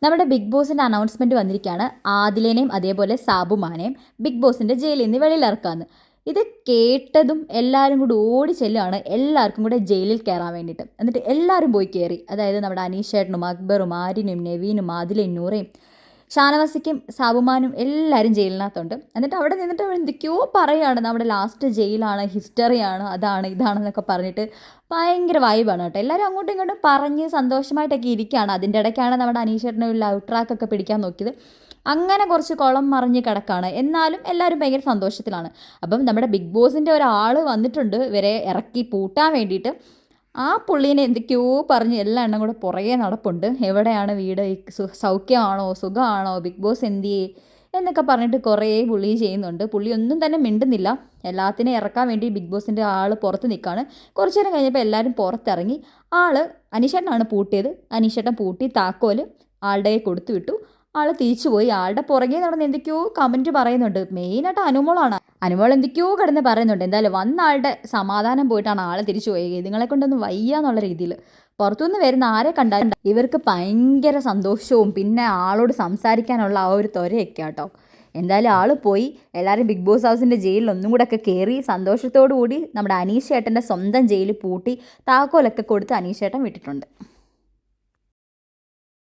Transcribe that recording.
നമ്മുടെ ബിഗ് ബോസിൻ്റെ അനൗൺസ്മെൻറ്റ് വന്നിരിക്കുകയാണ്. ആദിലേനെയും അതേപോലെ സാബുമാനെയും ബിഗ് ബോസിൻ്റെ ജയിലിൽ നിന്ന് വെളിയിലിറക്കാമെന്ന്. ഇത് കേട്ടതും എല്ലാവരും കൂടി ഓടി ചെല്ലുകയാണ് എല്ലാവർക്കും കൂടെ ജയിലിൽ കയറാൻ വേണ്ടിയിട്ട്. എന്നിട്ട് എല്ലാവരും പോയി കയറി. അതായത് നമ്മുടെ അനീഷേട്ടനും അക്ബറും ആര്യനും നവീനും ആദിലയും നൂറയും ഷാനവാസിക്കും സാബുമാനും എല്ലാവരും ജയിലിനകത്തുണ്ട്. എന്നിട്ട് അവിടെ നിന്നിട്ട് എന്തൊക്കെയോ പറയുകയാണ്, നമ്മുടെ ലാസ്റ്റ് ജയിലാണ്, ഹിസ്റ്ററിയാണ്, അതാണ് ഇതാണെന്നൊക്കെ പറഞ്ഞിട്ട് ഭയങ്കര വൈബാണ് കേട്ടോ. എല്ലാവരും അങ്ങോട്ടും ഇങ്ങോട്ടും പറഞ്ഞ് സന്തോഷമായിട്ടൊക്കെ ഇരിക്കുകയാണ്. അതിൻ്റെ ഇടയ്ക്കാണ് നമ്മുടെ അനീഷേട്ടന് ഒരു ലവ് ട്രാക്കൊക്കെ പിടിക്കാൻ നോക്കിയത്. അങ്ങനെ കുറച്ച് കുളം മറിഞ്ഞ് കിടക്കുകയാണ്. എന്നാലും എല്ലാവരും ഭയങ്കര സന്തോഷത്തിലാണ്. അപ്പം നമ്മുടെ ബിഗ് ബോസിൻ്റെ ഒരാൾ വന്നിട്ടുണ്ട് ഇവരെ ഇറക്കി പൂട്ടാൻ വേണ്ടിയിട്ട്. ആ പുള്ളീനെ എന്തൊക്കെയോ പറഞ്ഞ് എല്ലാ എണ്ണം കൂടെ പുറകെ നടപ്പുണ്ട്. എവിടെയാണ് വീട്, സൗഖ്യമാണോ, സുഖമാണോ, ബിഗ് ബോസ് എന്തിയേ എന്നൊക്കെ പറഞ്ഞിട്ട് കുറേ പുള്ളി ചെയ്യുന്നുണ്ട്. പുള്ളി ഒന്നും തന്നെ മിണ്ടുന്നില്ല. എല്ലാത്തിനെയും ഇറക്കാൻ വേണ്ടി ബിഗ് ബോസിൻ്റെ ആൾ പുറത്ത് നിൽക്കുകയാണ്. കുറച്ച് നേരം കഴിഞ്ഞപ്പോൾ എല്ലാവരും പുറത്തിറങ്ങി. അനീഷേട്ടനാണ് പൂട്ടിയത്. അനീഷേട്ടൻ പൂട്ടി താക്കോല് ആളുടെ കൊടുത്തു വിട്ടു. ആൾ തിരിച്ചു പോയി. ആളുടെ പുറകെ നടന്ന് എന്തൊക്കെയോ കമൻറ്റ് പറയുന്നുണ്ട്. മെയിനായിട്ട് അനുമോളാണ്. അനുമോൾ എന്തൊക്കെയോ കിടന്ന് പറയുന്നുണ്ട്. എന്തായാലും വന്ന ആളുടെ സമാധാനം പോയിട്ടാണ് ആൾ തിരിച്ചു പോയത്. ഇതുങ്ങളെ കൊണ്ടൊന്നും വയ്യ എന്നുള്ള രീതിയിൽ പുറത്തുനിന്ന് വരുന്ന ആരെ കണ്ടാലും ഇവർക്ക് ഭയങ്കര സന്തോഷവും പിന്നെ ആളോട് സംസാരിക്കാനുള്ള ആ ഒരു ത്വരയൊക്കെ കേട്ടോ. എന്തായാലും ആൾ പോയി. എല്ലാവരും ബിഗ് ബോസ് ഹൗസിൻ്റെ ജയിലിൽ ഒന്നും കൂടെ ഒക്കെ കയറി സന്തോഷത്തോടു കൂടി നമ്മുടെ അനീഷേട്ടൻ്റെ സ്വന്തം ജയിലിൽ പൂട്ടി താക്കോലൊക്കെ കൊടുത്ത് അനീഷേട്ടൻ വിട്ടിട്ടുണ്ട്.